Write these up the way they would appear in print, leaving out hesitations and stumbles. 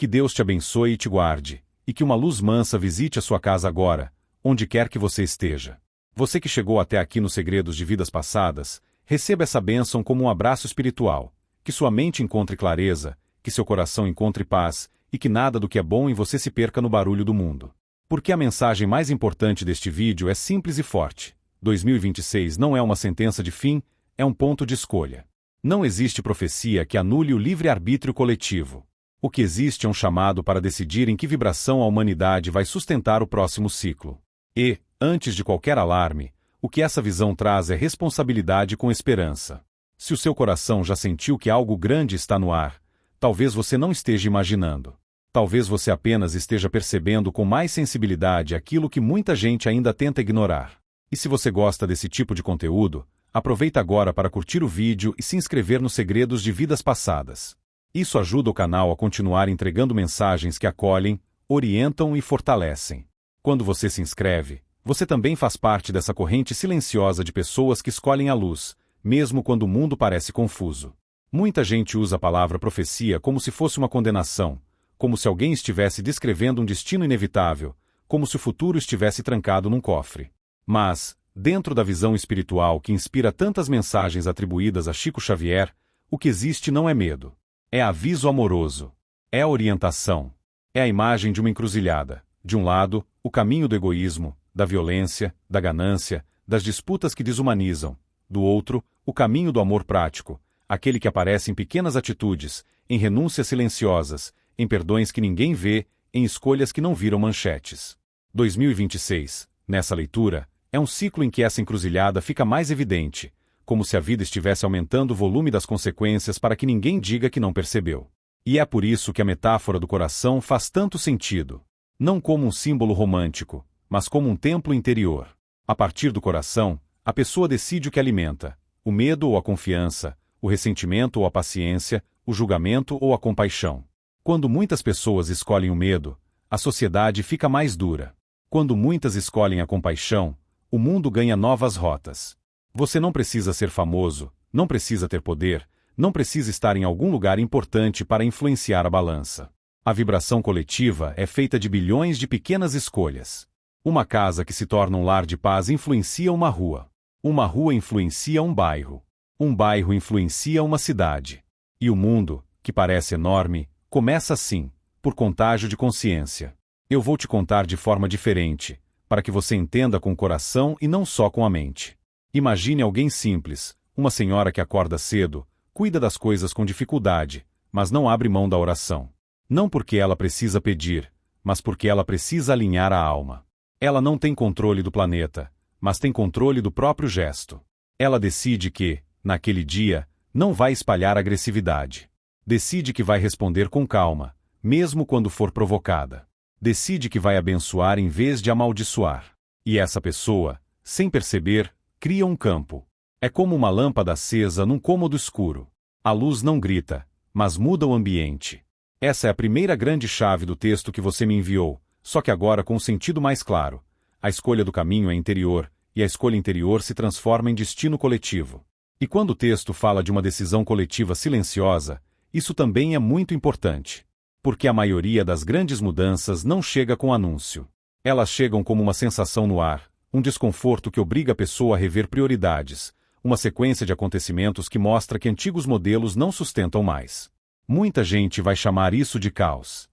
Que Deus te abençoe e te guarde, e que uma luz mansa visite a sua casa agora, onde quer que você esteja. Você que chegou até aqui nos segredos de vidas passadas, receba essa bênção como um abraço espiritual, que sua mente encontre clareza, que seu coração encontre paz, e que nada do que é bom em você se perca no barulho do mundo. Porque a mensagem mais importante deste vídeo é simples e forte. 2026 não é uma sentença de fim, é um ponto de escolha. Não existe profecia que anule o livre-arbítrio coletivo. O que existe é um chamado para decidir em que vibração a humanidade vai sustentar o próximo ciclo. E, antes de qualquer alarme, o que essa visão traz é responsabilidade com esperança. Se o seu coração já sentiu que algo grande está no ar, talvez você não esteja imaginando. Talvez você apenas esteja percebendo com mais sensibilidade aquilo que muita gente ainda tenta ignorar. E se você gosta desse tipo de conteúdo, aproveita agora para curtir o vídeo e se inscrever nos Segredos de Vidas Passadas. Isso ajuda o canal a continuar entregando mensagens que acolhem, orientam e fortalecem. Quando você se inscreve, você também faz parte dessa corrente silenciosa de pessoas que escolhem a luz, mesmo quando o mundo parece confuso. Muita gente usa a palavra profecia como se fosse uma condenação, como se alguém estivesse descrevendo um destino inevitável, como se o futuro estivesse trancado num cofre. Mas, dentro da visão espiritual que inspira tantas mensagens atribuídas a Chico Xavier, o que existe não é medo. É aviso amoroso. É a orientação. É a imagem de uma encruzilhada. De um lado, o caminho do egoísmo, da violência, da ganância, das disputas que desumanizam. Do outro, o caminho do amor prático, aquele que aparece em pequenas atitudes, em renúncias silenciosas, em perdões que ninguém vê, em escolhas que não viram manchetes. 2026, nessa leitura, é um ciclo em que essa encruzilhada fica mais evidente, como se a vida estivesse aumentando o volume das consequências para que ninguém diga que não percebeu. E é por isso que a metáfora do coração faz tanto sentido. Não como um símbolo romântico, mas como um templo interior. A partir do coração, a pessoa decide o que alimenta: o medo ou a confiança, o ressentimento ou a paciência, o julgamento ou a compaixão. Quando muitas pessoas escolhem o medo, a sociedade fica mais dura. Quando muitas escolhem a compaixão, o mundo ganha novas rotas. Você não precisa ser famoso, não precisa ter poder, não precisa estar em algum lugar importante para influenciar a balança. A vibração coletiva é feita de bilhões de pequenas escolhas. Uma casa que se torna um lar de paz influencia uma rua. Uma rua influencia um bairro. Um bairro influencia uma cidade. E o mundo, que parece enorme, começa assim, por contágio de consciência. Eu vou te contar de forma diferente, para que você entenda com o coração e não só com a mente. Imagine alguém simples, uma senhora que acorda cedo, cuida das coisas com dificuldade, mas não abre mão da oração. Não porque ela precisa pedir, mas porque ela precisa alinhar a alma. Ela não tem controle do planeta, mas tem controle do próprio gesto. Ela decide que, naquele dia, não vai espalhar agressividade. Decide que vai responder com calma, mesmo quando for provocada. Decide que vai abençoar em vez de amaldiçoar. E essa pessoa, sem perceber, cria um campo. É como uma lâmpada acesa num cômodo escuro. A luz não grita, mas muda o ambiente. Essa é a primeira grande chave do texto que você me enviou, só que agora com um sentido mais claro. A escolha do caminho é interior, e a escolha interior se transforma em destino coletivo. E quando o texto fala de uma decisão coletiva silenciosa, isso também é muito importante. Porque a maioria das grandes mudanças não chega com anúncio. Elas chegam como uma sensação no ar, um desconforto que obriga a pessoa a rever prioridades, uma sequência de acontecimentos que mostra que antigos modelos não sustentam mais. Muita gente vai chamar isso de caos.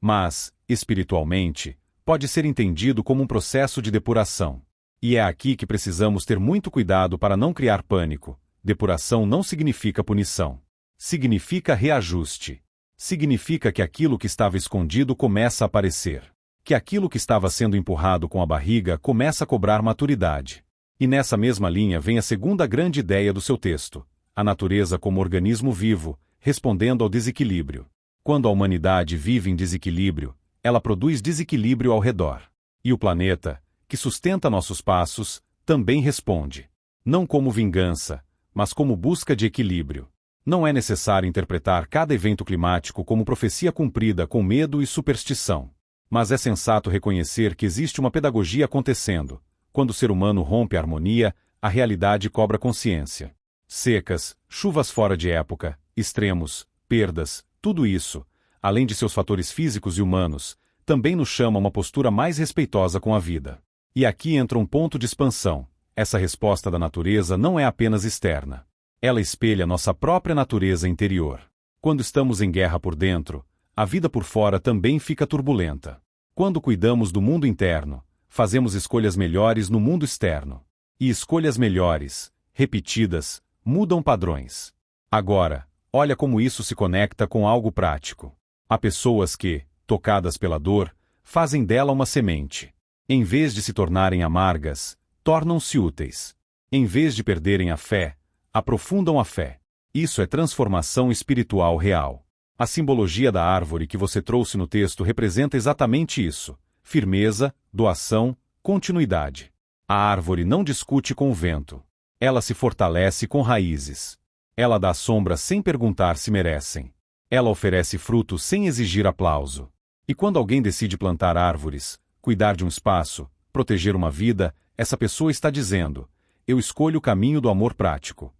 Mas, espiritualmente, pode ser entendido como um processo de depuração. E é aqui que precisamos ter muito cuidado para não criar pânico. Depuração não significa punição. Significa reajuste. Significa que aquilo que estava escondido começa a aparecer. Que aquilo que estava sendo empurrado com a barriga começa a cobrar maturidade. E nessa mesma linha vem a segunda grande ideia do seu texto: a natureza como organismo vivo, respondendo ao desequilíbrio. Quando a humanidade vive em desequilíbrio, ela produz desequilíbrio ao redor. E o planeta, que sustenta nossos passos, também responde. Não como vingança, mas como busca de equilíbrio. Não é necessário interpretar cada evento climático como profecia cumprida com medo e superstição. Mas é sensato reconhecer que existe uma pedagogia acontecendo. Quando o ser humano rompe a harmonia, a realidade cobra consciência. Secas, chuvas fora de época, extremos, perdas, tudo isso, além de seus fatores físicos e humanos, também nos chama a uma postura mais respeitosa com a vida. E aqui entra um ponto de expansão. Essa resposta da natureza não é apenas externa. Ela espelha nossa própria natureza interior. Quando estamos em guerra por dentro, a vida por fora também fica turbulenta. Quando cuidamos do mundo interno, fazemos escolhas melhores no mundo externo. E escolhas melhores, repetidas, mudam padrões. Agora, olha como isso se conecta com algo prático. Há pessoas que, tocadas pela dor, fazem dela uma semente. Em vez de se tornarem amargas, tornam-se úteis. Em vez de perderem a fé, aprofundam a fé. Isso é transformação espiritual real. A simbologia da árvore que você trouxe no texto representa exatamente isso: firmeza, doação, continuidade. A árvore não discute com o vento. Ela se fortalece com raízes. Ela dá sombra sem perguntar se merecem. Ela oferece frutos sem exigir aplauso. E quando alguém decide plantar árvores, cuidar de um espaço, proteger uma vida, essa pessoa está dizendo: eu escolho o caminho do amor prático.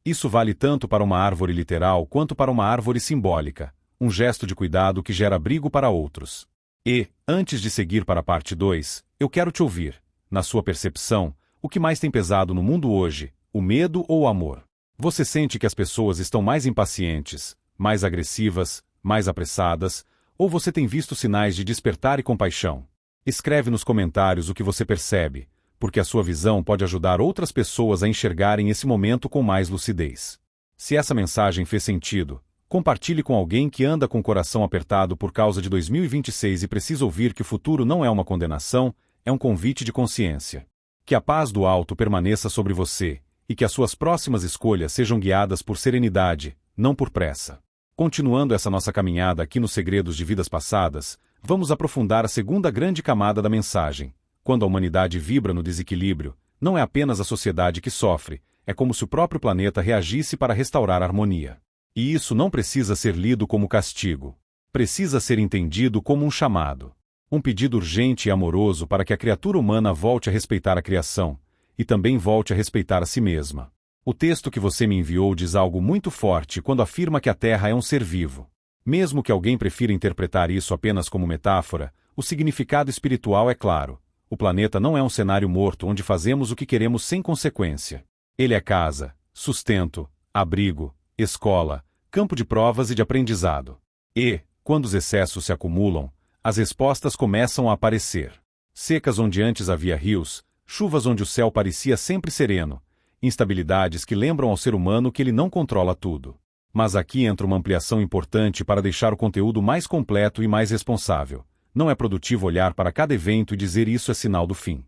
Isso vale tanto para uma árvore literal quanto para uma árvore simbólica, um gesto de cuidado que gera abrigo para outros. E, antes de seguir para a parte 2, eu quero te ouvir. Na sua percepção, o que mais tem pesado no mundo hoje, o medo ou o amor? Você sente que as pessoas estão mais impacientes, mais agressivas, mais apressadas, ou você tem visto sinais de despertar e compaixão? Escreve nos comentários o que você percebe, porque a sua visão pode ajudar outras pessoas a enxergarem esse momento com mais lucidez. Se essa mensagem fez sentido, compartilhe com alguém que anda com o coração apertado por causa de 2026 e precisa ouvir que o futuro não é uma condenação, é um convite de consciência. Que a paz do alto permaneça sobre você, e que as suas próximas escolhas sejam guiadas por serenidade, não por pressa. Continuando essa nossa caminhada aqui nos Segredos de Vidas Passadas, vamos aprofundar a segunda grande camada da mensagem. Quando a humanidade vibra no desequilíbrio, não é apenas a sociedade que sofre, é como se o próprio planeta reagisse para restaurar a harmonia. E isso não precisa ser lido como castigo. Precisa ser entendido como um chamado. Um pedido urgente e amoroso para que a criatura humana volte a respeitar a criação, e também volte a respeitar a si mesma. O texto que você me enviou diz algo muito forte quando afirma que a Terra é um ser vivo. Mesmo que alguém prefira interpretar isso apenas como metáfora, o significado espiritual é claro. O planeta não é um cenário morto onde fazemos o que queremos sem consequência. Ele é casa, sustento, abrigo, escola, campo de provas e de aprendizado. E, quando os excessos se acumulam, as respostas começam a aparecer. Secas onde antes havia rios, chuvas onde o céu parecia sempre sereno, instabilidades que lembram ao ser humano que ele não controla tudo. Mas aqui entra uma ampliação importante para deixar o conteúdo mais completo e mais responsável. Não é produtivo olhar para cada evento e dizer isso é sinal do fim.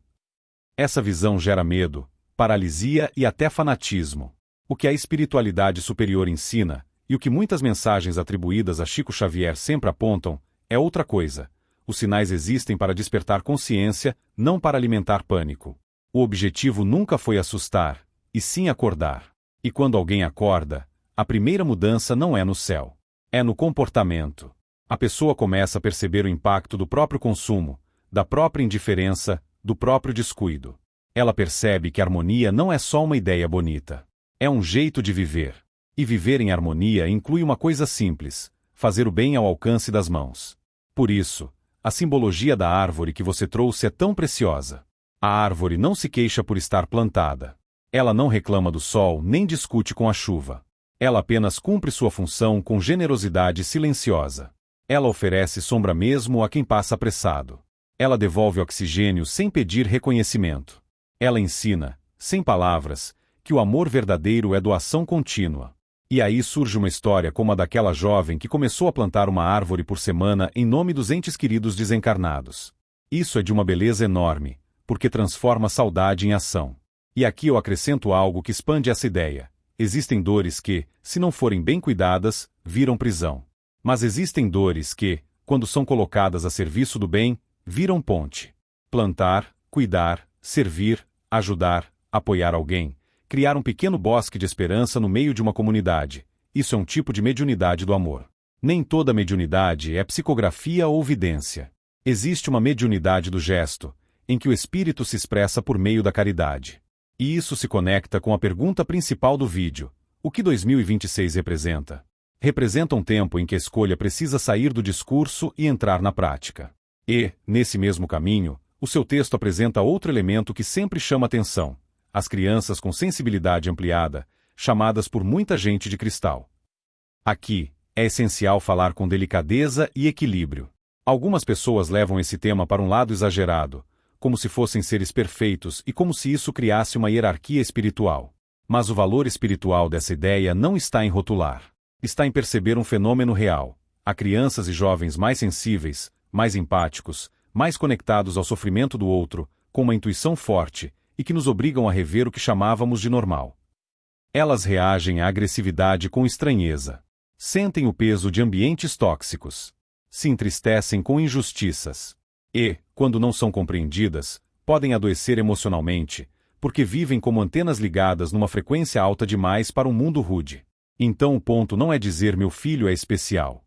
Essa visão gera medo, paralisia e até fanatismo. O que a espiritualidade superior ensina, e o que muitas mensagens atribuídas a Chico Xavier sempre apontam, é outra coisa. Os sinais existem para despertar consciência, não para alimentar pânico. O objetivo nunca foi assustar, e sim acordar. E quando alguém acorda, a primeira mudança não é no céu. É no comportamento. A pessoa começa a perceber o impacto do próprio consumo, da própria indiferença, do próprio descuido. Ela percebe que a harmonia não é só uma ideia bonita. É um jeito de viver. E viver em harmonia inclui uma coisa simples: fazer o bem ao alcance das mãos. Por isso, a simbologia da árvore que você trouxe é tão preciosa. A árvore não se queixa por estar plantada. Ela não reclama do sol nem discute com a chuva. Ela apenas cumpre sua função com generosidade silenciosa. Ela oferece sombra mesmo a quem passa apressado. Ela devolve oxigênio sem pedir reconhecimento. Ela ensina, sem palavras, que o amor verdadeiro é doação contínua. E aí surge uma história como a daquela jovem que começou a plantar uma árvore por semana em nome dos entes queridos desencarnados. Isso é de uma beleza enorme, porque transforma saudade em ação. E aqui eu acrescento algo que expande essa ideia. Existem dores que, se não forem bem cuidadas, viram prisão. Mas existem dores que, quando são colocadas a serviço do bem, viram ponte. Plantar, cuidar, servir, ajudar, apoiar alguém, criar um pequeno bosque de esperança no meio de uma comunidade. Isso é um tipo de mediunidade do amor. Nem toda mediunidade é psicografia ou vidência. Existe uma mediunidade do gesto, em que o espírito se expressa por meio da caridade. E isso se conecta com a pergunta principal do vídeo: o que 2026 representa? Representa um tempo em que a escolha precisa sair do discurso e entrar na prática. E, nesse mesmo caminho, o seu texto apresenta outro elemento que sempre chama atenção: as crianças com sensibilidade ampliada, chamadas por muita gente de cristal. Aqui, é essencial falar com delicadeza e equilíbrio. Algumas pessoas levam esse tema para um lado exagerado, como se fossem seres perfeitos e como se isso criasse uma hierarquia espiritual. Mas o valor espiritual dessa ideia não está em rotular. Está em perceber um fenômeno real. Há crianças e jovens mais sensíveis, mais empáticos, mais conectados ao sofrimento do outro, com uma intuição forte, e que nos obrigam a rever o que chamávamos de normal. Elas reagem à agressividade com estranheza. Sentem o peso de ambientes tóxicos. Se entristecem com injustiças. E, quando não são compreendidas, podem adoecer emocionalmente, porque vivem como antenas ligadas numa frequência alta demais para um mundo rude. Então o ponto não é dizer meu filho é especial.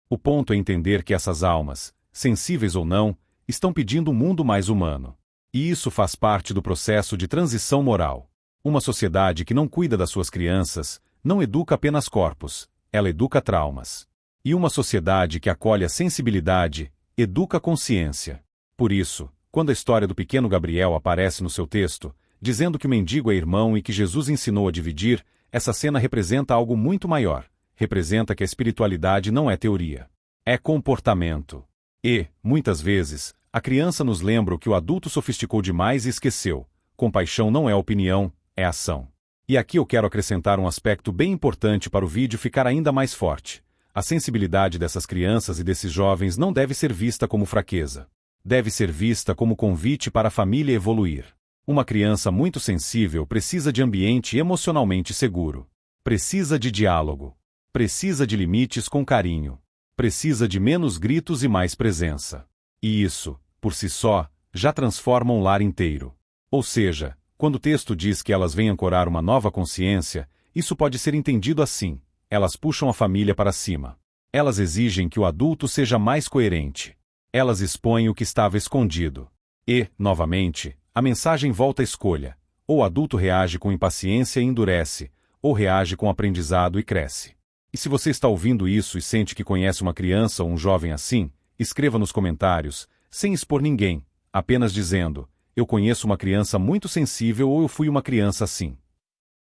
O ponto é entender que essas almas, sensíveis ou não, estão pedindo um mundo mais humano. E isso faz parte do processo de transição moral. Uma sociedade que não cuida das suas crianças, não educa apenas corpos, ela educa traumas. E uma sociedade que acolhe a sensibilidade, educa a consciência. Por isso, quando a história do pequeno Gabriel aparece no seu texto, dizendo que o mendigo é irmão e que Jesus ensinou a dividir, essa cena representa algo muito maior. Representa que a espiritualidade não é teoria. É comportamento. E, muitas vezes, a criança nos lembra o que o adulto sofisticou demais e esqueceu. Compaixão não é opinião, é ação. E aqui eu quero acrescentar um aspecto bem importante para o vídeo ficar ainda mais forte. A sensibilidade dessas crianças e desses jovens não deve ser vista como fraqueza. Deve ser vista como convite para a família evoluir. Uma criança muito sensível precisa de ambiente emocionalmente seguro. Precisa de diálogo. Precisa de limites com carinho. Precisa de menos gritos e mais presença. E isso, por si só, já transforma um lar inteiro. Ou seja, quando o texto diz que elas vêm ancorar uma nova consciência, isso pode ser entendido assim: elas puxam a família para cima. Elas exigem que o adulto seja mais coerente. Elas expõem o que estava escondido. E, novamente, a mensagem volta à escolha. Ou o adulto reage com impaciência e endurece, ou reage com aprendizado e cresce. E se você está ouvindo isso e sente que conhece uma criança ou um jovem assim, escreva nos comentários, sem expor ninguém, apenas dizendo: eu conheço uma criança muito sensível ou eu fui uma criança assim.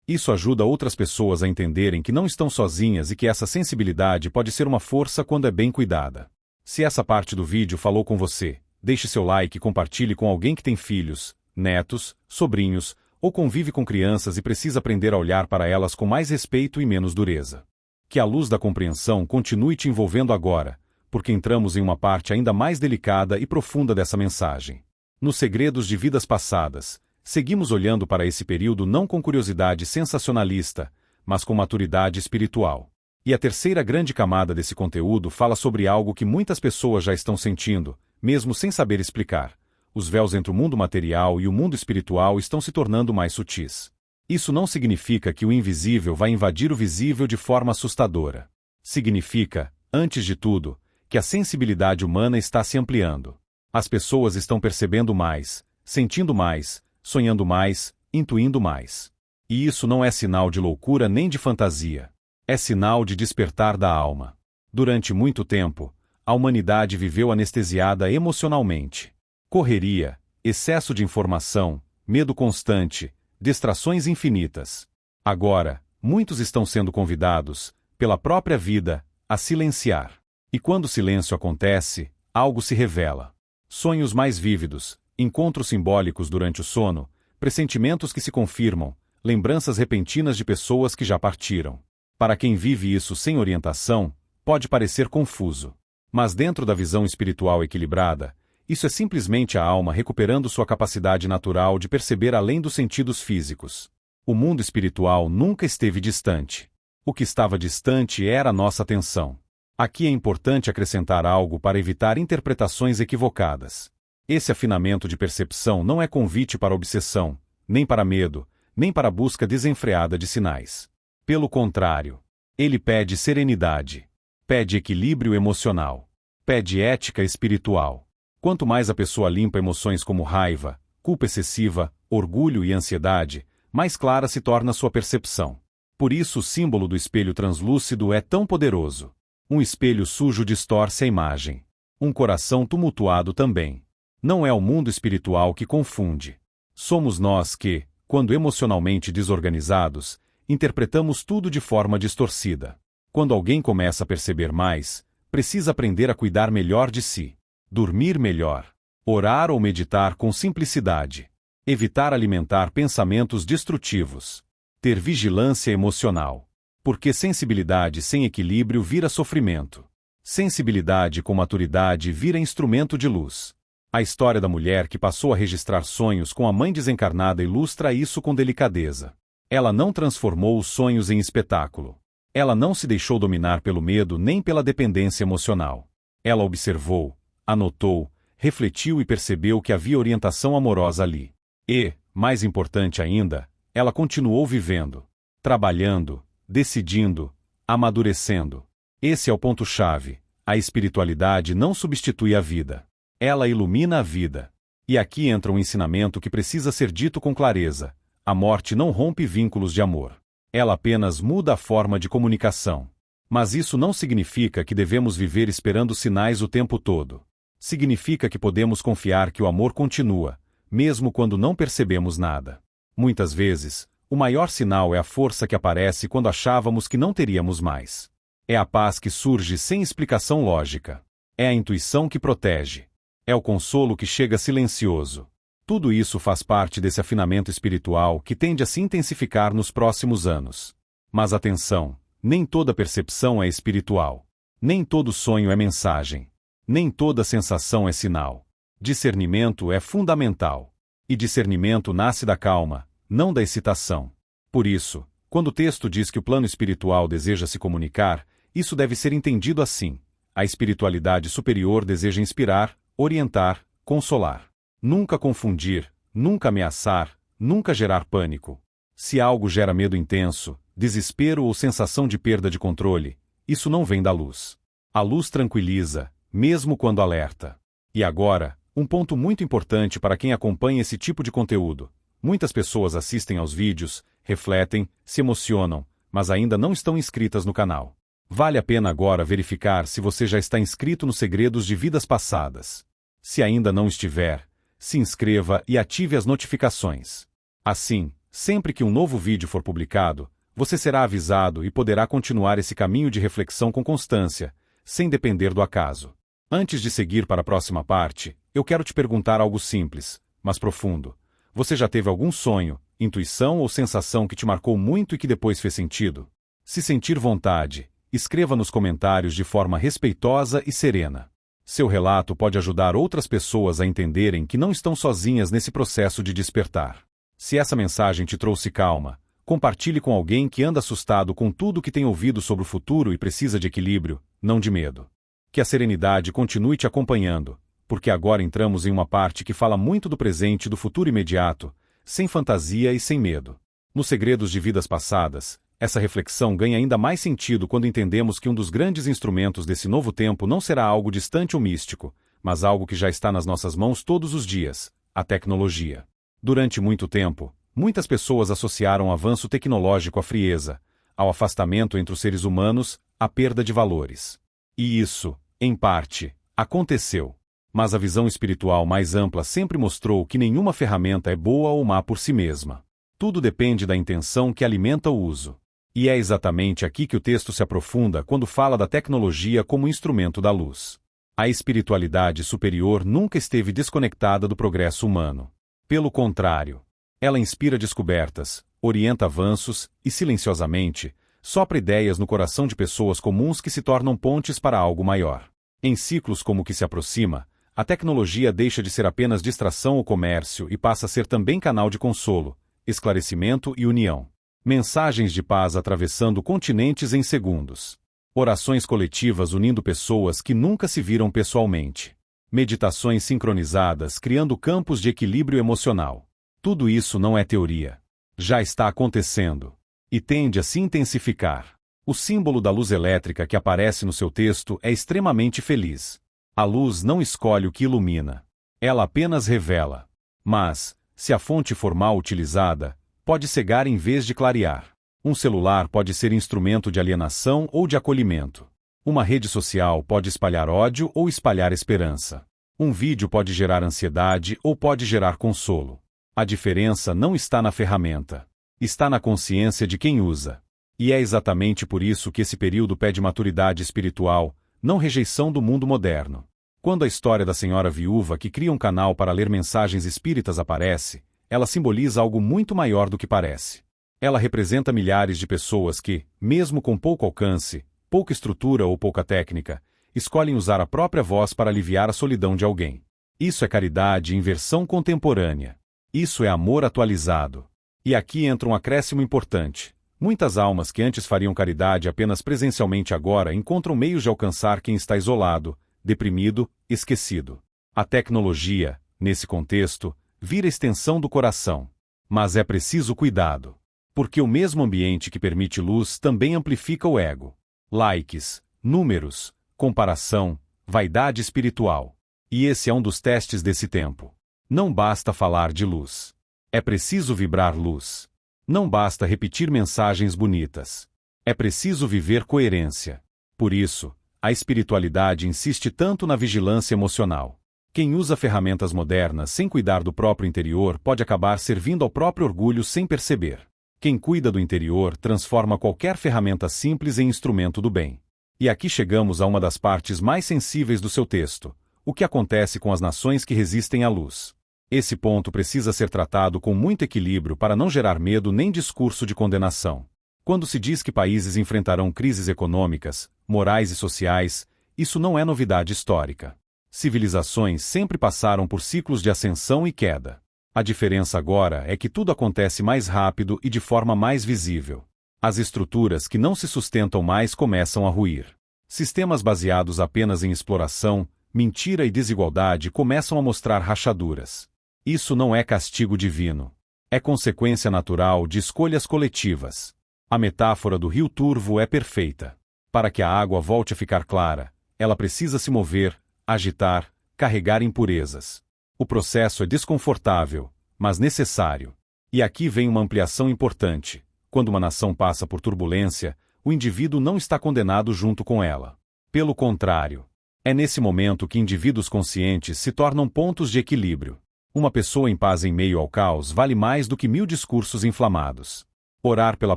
Isso ajuda outras pessoas a entenderem que não estão sozinhas e que essa sensibilidade pode ser uma força quando é bem cuidada. Se essa parte do vídeo falou com você, deixe seu like e compartilhe com alguém que tem filhos, netos, sobrinhos, ou convive com crianças e precisa aprender a olhar para elas com mais respeito e menos dureza. Que a luz da compreensão continue te envolvendo agora, porque entramos em uma parte ainda mais delicada e profunda dessa mensagem. Nos segredos de vidas passadas, seguimos olhando para esse período não com curiosidade sensacionalista, mas com maturidade espiritual. E a terceira grande camada desse conteúdo fala sobre algo que muitas pessoas já estão sentindo, mesmo sem saber explicar. Os véus entre o mundo material e o mundo espiritual estão se tornando mais sutis. Isso não significa que o invisível vai invadir o visível de forma assustadora. Significa, antes de tudo, que a sensibilidade humana está se ampliando. As pessoas estão percebendo mais, sentindo mais, sonhando mais, intuindo mais. E isso não é sinal de loucura nem de fantasia. É sinal de despertar da alma. Durante muito tempo, a humanidade viveu anestesiada emocionalmente. Correria, excesso de informação, medo constante, distrações infinitas. Agora, muitos estão sendo convidados, pela própria vida, a silenciar. E quando o silêncio acontece, algo se revela. Sonhos mais vívidos, encontros simbólicos durante o sono, pressentimentos que se confirmam, lembranças repentinas de pessoas que já partiram. Para quem vive isso sem orientação, pode parecer confuso. Mas dentro da visão espiritual equilibrada, isso é simplesmente a alma recuperando sua capacidade natural de perceber além dos sentidos físicos. O mundo espiritual nunca esteve distante. O que estava distante era a nossa atenção. Aqui é importante acrescentar algo para evitar interpretações equivocadas. Esse afinamento de percepção não é convite para obsessão, nem para medo, nem para a busca desenfreada de sinais. Pelo contrário, ele pede serenidade, pede equilíbrio emocional, pede ética espiritual. Quanto mais a pessoa limpa emoções como raiva, culpa excessiva, orgulho e ansiedade, mais clara se torna sua percepção. Por isso o símbolo do espelho translúcido é tão poderoso. Um espelho sujo distorce a imagem. Um coração tumultuado também. Não é o mundo espiritual que confunde. Somos nós que, quando emocionalmente desorganizados, interpretamos tudo de forma distorcida. Quando alguém começa a perceber mais, precisa aprender a cuidar melhor de si, dormir melhor, orar ou meditar com simplicidade, evitar alimentar pensamentos destrutivos, ter vigilância emocional. Porque sensibilidade sem equilíbrio vira sofrimento. Sensibilidade com maturidade vira instrumento de luz. A história da mulher que passou a registrar sonhos com a mãe desencarnada ilustra isso com delicadeza. Ela não transformou os sonhos em espetáculo. Ela não se deixou dominar pelo medo nem pela dependência emocional. Ela observou, anotou, refletiu e percebeu que havia orientação amorosa ali. E, mais importante ainda, ela continuou vivendo, trabalhando, decidindo, amadurecendo. Esse é o ponto-chave. A espiritualidade não substitui a vida. Ela ilumina a vida. E aqui entra um ensinamento que precisa ser dito com clareza. A morte não rompe vínculos de amor. Ela apenas muda a forma de comunicação. Mas isso não significa que devemos viver esperando sinais o tempo todo. Significa que podemos confiar que o amor continua, mesmo quando não percebemos nada. Muitas vezes, o maior sinal é a força que aparece quando achávamos que não teríamos mais. É a paz que surge sem explicação lógica. É a intuição que protege. É o consolo que chega silencioso. Tudo isso faz parte desse afinamento espiritual que tende a se intensificar nos próximos anos. Mas atenção, nem toda percepção é espiritual. Nem todo sonho é mensagem. Nem toda sensação é sinal. Discernimento é fundamental. E discernimento nasce da calma, não da excitação. Por isso, quando o texto diz que o plano espiritual deseja se comunicar, isso deve ser entendido assim. A espiritualidade superior deseja inspirar, orientar, consolar. Nunca confundir, nunca ameaçar, nunca gerar pânico. Se algo gera medo intenso, desespero ou sensação de perda de controle, isso não vem da luz. A luz tranquiliza, mesmo quando alerta. E agora, um ponto muito importante para quem acompanha esse tipo de conteúdo. Muitas pessoas assistem aos vídeos, refletem, se emocionam, mas ainda não estão inscritas no canal. Vale a pena agora verificar se você já está inscrito nos Segredos de Vidas Passadas. Se ainda não estiver, se inscreva e ative as notificações. Assim, sempre que um novo vídeo for publicado, você será avisado e poderá continuar esse caminho de reflexão com constância, sem depender do acaso. Antes de seguir para a próxima parte, eu quero te perguntar algo simples, mas profundo. Você já teve algum sonho, intuição ou sensação que te marcou muito e que depois fez sentido? Se sentir vontade, escreva nos comentários de forma respeitosa e serena. Seu relato pode ajudar outras pessoas a entenderem que não estão sozinhas nesse processo de despertar. Se essa mensagem te trouxe calma, compartilhe com alguém que anda assustado com tudo que tem ouvido sobre o futuro e precisa de equilíbrio, não de medo. Que a serenidade continue te acompanhando, porque agora entramos em uma parte que fala muito do presente e do futuro imediato, sem fantasia e sem medo. Nos Segredos de Vidas Passadas, essa reflexão ganha ainda mais sentido quando entendemos que um dos grandes instrumentos desse novo tempo não será algo distante ou místico, mas algo que já está nas nossas mãos todos os dias: a tecnologia. Durante muito tempo, muitas pessoas associaram o avanço tecnológico à frieza, ao afastamento entre os seres humanos, à perda de valores. E isso, em parte, aconteceu. Mas a visão espiritual mais ampla sempre mostrou que nenhuma ferramenta é boa ou má por si mesma. Tudo depende da intenção que alimenta o uso. E é exatamente aqui que o texto se aprofunda quando fala da tecnologia como instrumento da luz. A espiritualidade superior nunca esteve desconectada do progresso humano. Pelo contrário, ela inspira descobertas, orienta avanços e, silenciosamente, sopra ideias no coração de pessoas comuns que se tornam pontes para algo maior. Em ciclos como o que se aproxima, a tecnologia deixa de ser apenas distração ou comércio e passa a ser também canal de consolo, esclarecimento e união. Mensagens de paz atravessando continentes em segundos. Orações coletivas unindo pessoas que nunca se viram pessoalmente. Meditações sincronizadas criando campos de equilíbrio emocional. Tudo isso não é teoria. Já está acontecendo. E tende a se intensificar. O símbolo da luz elétrica que aparece no seu texto é extremamente feliz. A luz não escolhe o que ilumina. Ela apenas revela. Mas, se a fonte for mal utilizada, pode cegar em vez de clarear. Um celular pode ser instrumento de alienação ou de acolhimento. Uma rede social pode espalhar ódio ou espalhar esperança. Um vídeo pode gerar ansiedade ou pode gerar consolo. A diferença não está na ferramenta. Está na consciência de quem usa. E é exatamente por isso que esse período pede maturidade espiritual, não rejeição do mundo moderno. Quando a história da senhora viúva que cria um canal para ler mensagens espíritas aparece, ela simboliza algo muito maior do que parece. Ela representa milhares de pessoas que, mesmo com pouco alcance, pouca estrutura ou pouca técnica, escolhem usar a própria voz para aliviar a solidão de alguém. Isso é caridade em versão contemporânea. Isso é amor atualizado. E aqui entra um acréscimo importante. Muitas almas que antes fariam caridade apenas presencialmente agora encontram meios de alcançar quem está isolado, deprimido, esquecido. A tecnologia, nesse contexto, vira extensão do coração. Mas é preciso cuidado. Porque o mesmo ambiente que permite luz também amplifica o ego. Likes, números, comparação, vaidade espiritual. E esse é um dos testes desse tempo. Não basta falar de luz. É preciso vibrar luz. Não basta repetir mensagens bonitas. É preciso viver coerência. Por isso, a espiritualidade insiste tanto na vigilância emocional. Quem usa ferramentas modernas sem cuidar do próprio interior pode acabar servindo ao próprio orgulho sem perceber. Quem cuida do interior transforma qualquer ferramenta simples em instrumento do bem. E aqui chegamos a uma das partes mais sensíveis do seu texto: o que acontece com as nações que resistem à luz. Esse ponto precisa ser tratado com muito equilíbrio para não gerar medo nem discurso de condenação. Quando se diz que países enfrentarão crises econômicas, morais e sociais, isso não é novidade histórica. Civilizações sempre passaram por ciclos de ascensão e queda. A diferença agora é que tudo acontece mais rápido e de forma mais visível. As estruturas que não se sustentam mais começam a ruir. Sistemas baseados apenas em exploração, mentira e desigualdade começam a mostrar rachaduras. Isso não é castigo divino. É consequência natural de escolhas coletivas. A metáfora do rio turvo é perfeita. Para que a água volte a ficar clara, ela precisa se mover, agitar, carregar impurezas. O processo é desconfortável, mas necessário. E aqui vem uma ampliação importante. Quando uma nação passa por turbulência, o indivíduo não está condenado junto com ela. Pelo contrário, é nesse momento que indivíduos conscientes se tornam pontos de equilíbrio. Uma pessoa em paz em meio ao caos vale mais do que 1000 discursos inflamados. Orar pela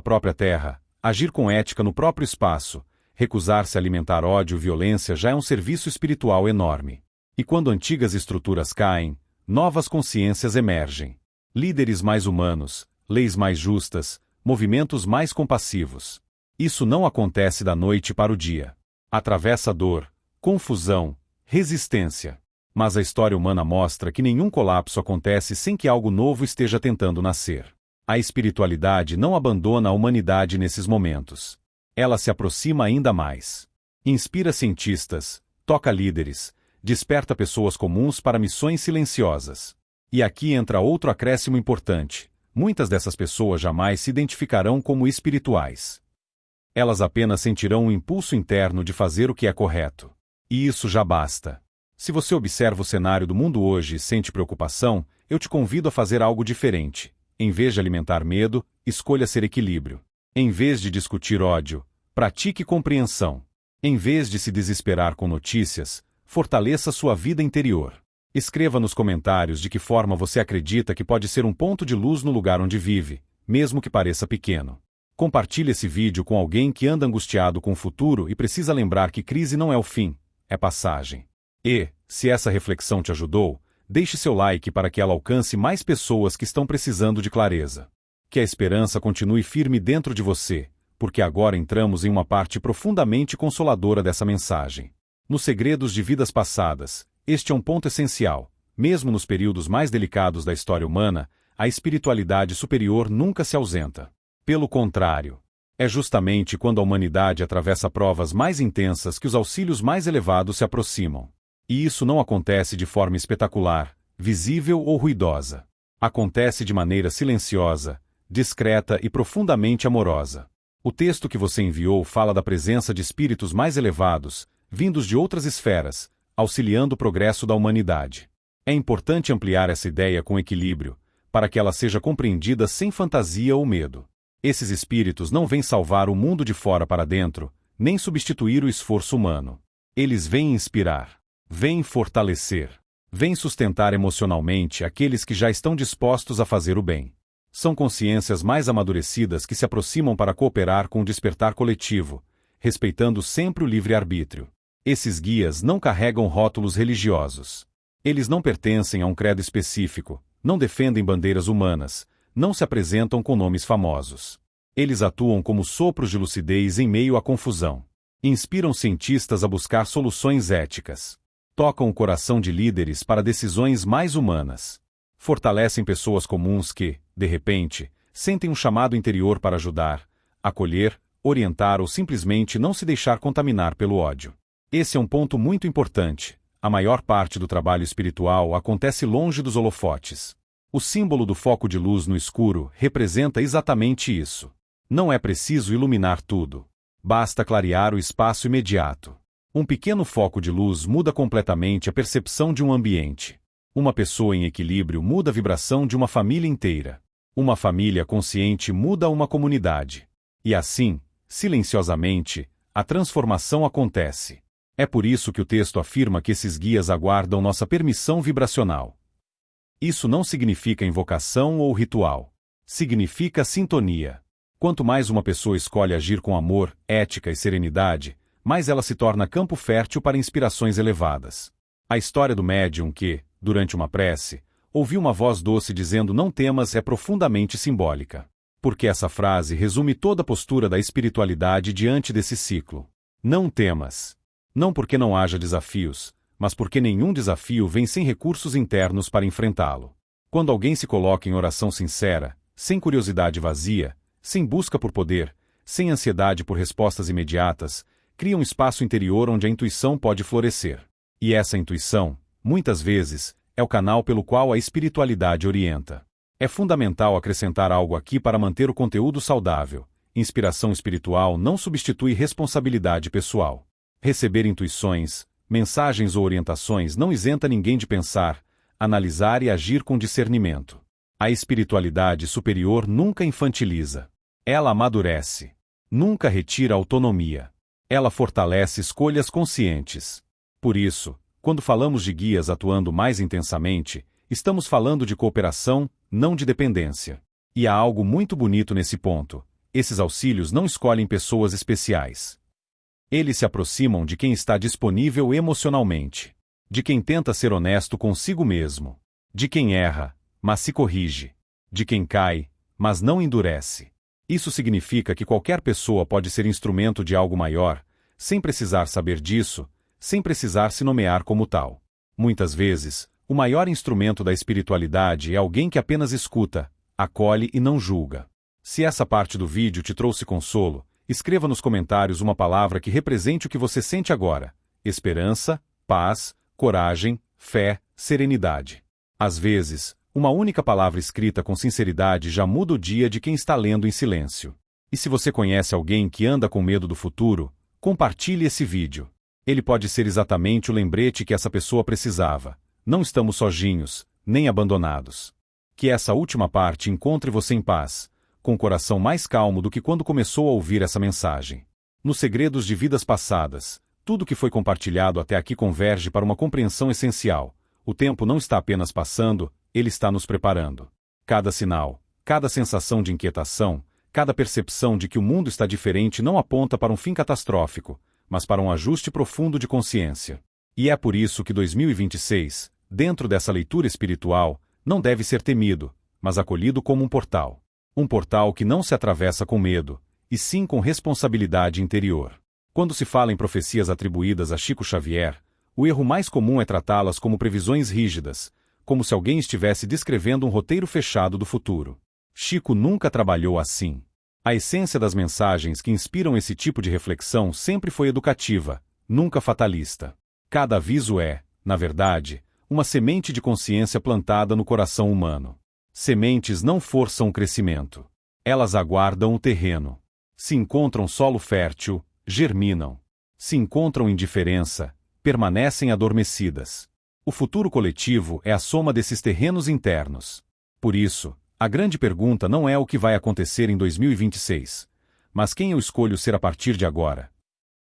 própria terra, agir com ética no próprio espaço, recusar-se a alimentar ódio e violência já é um serviço espiritual enorme. E quando antigas estruturas caem, novas consciências emergem. Líderes mais humanos, leis mais justas, movimentos mais compassivos. Isso não acontece da noite para o dia. Atravessa dor, confusão, resistência. Mas a história humana mostra que nenhum colapso acontece sem que algo novo esteja tentando nascer. A espiritualidade não abandona a humanidade nesses momentos. Ela se aproxima ainda mais. Inspira cientistas, toca líderes, desperta pessoas comuns para missões silenciosas. E aqui entra outro acréscimo importante. Muitas dessas pessoas jamais se identificarão como espirituais. Elas apenas sentirão um impulso interno de fazer o que é correto. E isso já basta. Se você observa o cenário do mundo hoje e sente preocupação, eu te convido a fazer algo diferente. Em vez de alimentar medo, escolha ser equilíbrio. Em vez de discutir ódio, pratique compreensão. Em vez de se desesperar com notícias, fortaleça sua vida interior. Escreva nos comentários de que forma você acredita que pode ser um ponto de luz no lugar onde vive, mesmo que pareça pequeno. Compartilhe esse vídeo com alguém que anda angustiado com o futuro e precisa lembrar que crise não é o fim, é passagem. E, se essa reflexão te ajudou, deixe seu like para que ela alcance mais pessoas que estão precisando de clareza. Que a esperança continue firme dentro de você, porque agora entramos em uma parte profundamente consoladora dessa mensagem. Nos segredos de vidas passadas, este é um ponto essencial. Mesmo nos períodos mais delicados da história humana, a espiritualidade superior nunca se ausenta. Pelo contrário, é justamente quando a humanidade atravessa provas mais intensas que os auxílios mais elevados se aproximam. E isso não acontece de forma espetacular, visível ou ruidosa. Acontece de maneira silenciosa, discreta e profundamente amorosa. O texto que você enviou fala da presença de espíritos mais elevados, vindos de outras esferas, auxiliando o progresso da humanidade. É importante ampliar essa ideia com equilíbrio, para que ela seja compreendida sem fantasia ou medo. Esses espíritos não vêm salvar o mundo de fora para dentro, nem substituir o esforço humano. Eles vêm inspirar, vêm fortalecer, vêm sustentar emocionalmente aqueles que já estão dispostos a fazer o bem. São consciências mais amadurecidas que se aproximam para cooperar com o despertar coletivo, respeitando sempre o livre-arbítrio. Esses guias não carregam rótulos religiosos. Eles não pertencem a um credo específico, não defendem bandeiras humanas, não se apresentam com nomes famosos. Eles atuam como sopros de lucidez em meio à confusão. Inspiram cientistas a buscar soluções éticas. Tocam o coração de líderes para decisões mais humanas. Fortalecem pessoas comuns que, de repente, sentem um chamado interior para ajudar, acolher, orientar ou simplesmente não se deixar contaminar pelo ódio. Esse é um ponto muito importante. A maior parte do trabalho espiritual acontece longe dos holofotes. O símbolo do foco de luz no escuro representa exatamente isso. Não é preciso iluminar tudo. Basta clarear o espaço imediato. Um pequeno foco de luz muda completamente a percepção de um ambiente. Uma pessoa em equilíbrio muda a vibração de uma família inteira. Uma família consciente muda uma comunidade. E assim, silenciosamente, a transformação acontece. É por isso que o texto afirma que esses guias aguardam nossa permissão vibracional. Isso não significa invocação ou ritual. Significa sintonia. Quanto mais uma pessoa escolhe agir com amor, ética e serenidade, mais ela se torna campo fértil para inspirações elevadas. A história do médium que, durante uma prece, ouviu uma voz doce dizendo "não temas" é profundamente simbólica. Porque essa frase resume toda a postura da espiritualidade diante desse ciclo. Não temas. Não porque não haja desafios, mas porque nenhum desafio vem sem recursos internos para enfrentá-lo. Quando alguém se coloca em oração sincera, sem curiosidade vazia, sem busca por poder, sem ansiedade por respostas imediatas, cria um espaço interior onde a intuição pode florescer. E essa intuição, muitas vezes, é o canal pelo qual a espiritualidade orienta. É fundamental acrescentar algo aqui para manter o conteúdo saudável. Inspiração espiritual não substitui responsabilidade pessoal. Receber intuições, mensagens ou orientações não isenta ninguém de pensar, analisar e agir com discernimento. A espiritualidade superior nunca infantiliza. Ela amadurece. Nunca retira autonomia. Ela fortalece escolhas conscientes. Por isso, quando falamos de guias atuando mais intensamente, estamos falando de cooperação, não de dependência. E há algo muito bonito nesse ponto. Esses auxílios não escolhem pessoas especiais. Eles se aproximam de quem está disponível emocionalmente, de quem tenta ser honesto consigo mesmo, de quem erra, mas se corrige, de quem cai, mas não endurece. Isso significa que qualquer pessoa pode ser instrumento de algo maior, sem precisar saber disso, sem precisar se nomear como tal. Muitas vezes, o maior instrumento da espiritualidade é alguém que apenas escuta, acolhe e não julga. Se essa parte do vídeo te trouxe consolo, escreva nos comentários uma palavra que represente o que você sente agora: esperança, paz, coragem, fé, serenidade. Às vezes, uma única palavra escrita com sinceridade já muda o dia de quem está lendo em silêncio. E se você conhece alguém que anda com medo do futuro, compartilhe esse vídeo. Ele pode ser exatamente o lembrete que essa pessoa precisava. Não estamos sozinhos, nem abandonados. Que essa última parte encontre você em paz, com o coração mais calmo do que quando começou a ouvir essa mensagem. Nos segredos de vidas passadas, tudo que foi compartilhado até aqui converge para uma compreensão essencial. O tempo não está apenas passando, ele está nos preparando. Cada sinal, cada sensação de inquietação, cada percepção de que o mundo está diferente não aponta para um fim catastrófico, mas para um ajuste profundo de consciência. E é por isso que 2026, dentro dessa leitura espiritual, não deve ser temido, mas acolhido como um portal. Um portal que não se atravessa com medo, e sim com responsabilidade interior. Quando se fala em profecias atribuídas a Chico Xavier, o erro mais comum é tratá-las como previsões rígidas, como se alguém estivesse descrevendo um roteiro fechado do futuro. Chico nunca trabalhou assim. A essência das mensagens que inspiram esse tipo de reflexão sempre foi educativa, nunca fatalista. Cada aviso é, na verdade, uma semente de consciência plantada no coração humano. Sementes não forçam o crescimento. Elas aguardam o terreno. Se encontram solo fértil, germinam. Se encontram indiferença, permanecem adormecidas. O futuro coletivo é a soma desses terrenos internos. Por isso, A grande pergunta não é o que vai acontecer em 2026, mas quem eu escolho ser a partir de agora.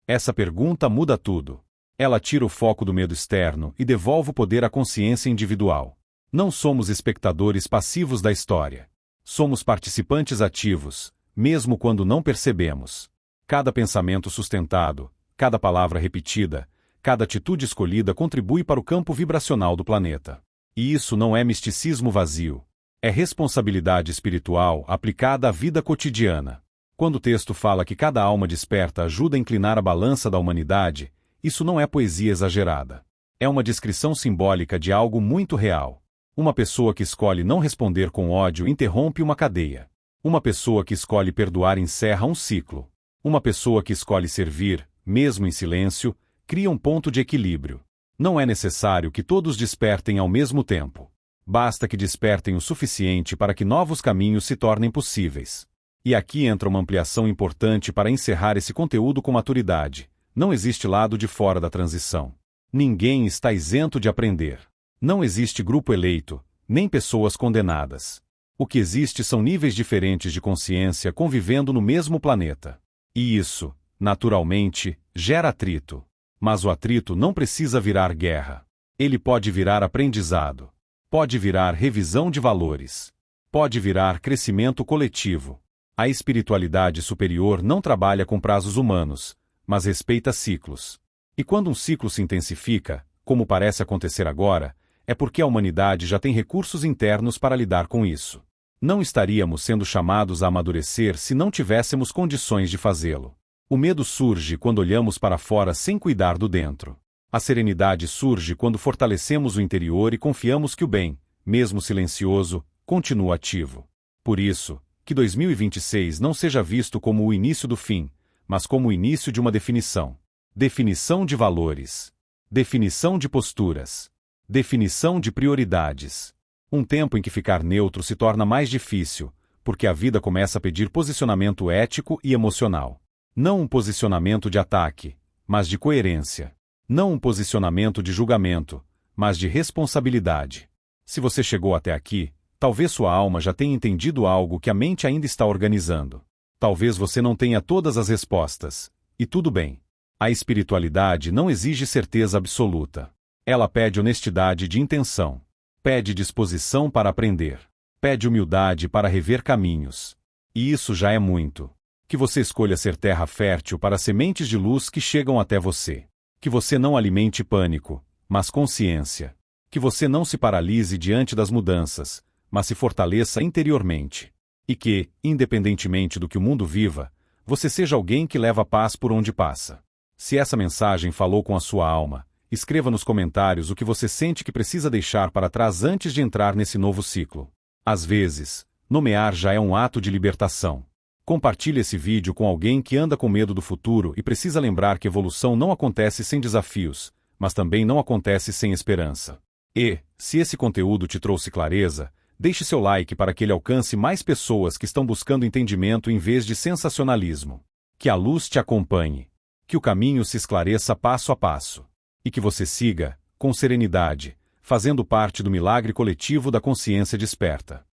Essa pergunta muda tudo. Ela tira o foco do medo externo e devolve o poder à consciência individual. Não somos espectadores passivos da história. Somos participantes ativos, mesmo quando não percebemos. Cada pensamento sustentado, cada palavra repetida, cada atitude escolhida contribui para o campo vibracional do planeta. E isso não é misticismo vazio. É responsabilidade espiritual aplicada à vida cotidiana. Quando o texto fala que cada alma desperta ajuda a inclinar a balança da humanidade, isso não é poesia exagerada. É uma descrição simbólica de algo muito real. Uma pessoa que escolhe não responder com ódio interrompe uma cadeia. Uma pessoa que escolhe perdoar encerra um ciclo. Uma pessoa que escolhe servir, mesmo em silêncio, cria um ponto de equilíbrio. Não é necessário que todos despertem ao mesmo tempo. Basta que despertem o suficiente para que novos caminhos se tornem possíveis. E aqui entra uma ampliação importante para encerrar esse conteúdo com maturidade. Não existe lado de fora da transição. Ninguém está isento de aprender. Não existe grupo eleito, nem pessoas condenadas. O que existe são níveis diferentes de consciência convivendo no mesmo planeta. E isso, naturalmente, gera atrito. Mas o atrito não precisa virar guerra. Ele pode virar aprendizado. Pode virar revisão de valores. Pode virar crescimento coletivo. A espiritualidade superior não trabalha com prazos humanos, mas respeita ciclos. E quando um ciclo se intensifica, como parece acontecer agora, é porque a humanidade já tem recursos internos para lidar com isso. Não estaríamos sendo chamados a amadurecer se não tivéssemos condições de fazê-lo. O medo surge quando olhamos para fora sem cuidar do dentro. A serenidade surge quando fortalecemos o interior e confiamos que o bem, mesmo silencioso, continua ativo. Por isso, que 2026 não seja visto como o início do fim, mas como o início de uma definição. Definição de valores. Definição de posturas. Definição de prioridades. Um tempo em que ficar neutro se torna mais difícil, porque a vida começa a pedir posicionamento ético e emocional. Não um posicionamento de ataque, mas de coerência. Não um posicionamento de julgamento, mas de responsabilidade. Se você chegou até aqui, talvez sua alma já tenha entendido algo que a mente ainda está organizando. Talvez você não tenha todas as respostas, e tudo bem. A espiritualidade não exige certeza absoluta. Ela pede honestidade de intenção. Pede disposição para aprender. Pede humildade para rever caminhos. E isso já é muito. Que você escolha ser terra fértil para sementes de luz que chegam até você. Que você não alimente pânico, mas consciência. Que você não se paralise diante das mudanças, mas se fortaleça interiormente. E que, independentemente do que o mundo viva, você seja alguém que leva paz por onde passa. Se essa mensagem falou com a sua alma, escreva nos comentários o que você sente que precisa deixar para trás antes de entrar nesse novo ciclo. Às vezes, nomear já é um ato de libertação. Compartilhe esse vídeo com alguém que anda com medo do futuro e precisa lembrar que evolução não acontece sem desafios, mas também não acontece sem esperança. E, se esse conteúdo te trouxe clareza, deixe seu like para que ele alcance mais pessoas que estão buscando entendimento em vez de sensacionalismo. Que a luz te acompanhe. Que o caminho se esclareça passo a passo. E que você siga, com serenidade, fazendo parte do milagre coletivo da consciência desperta.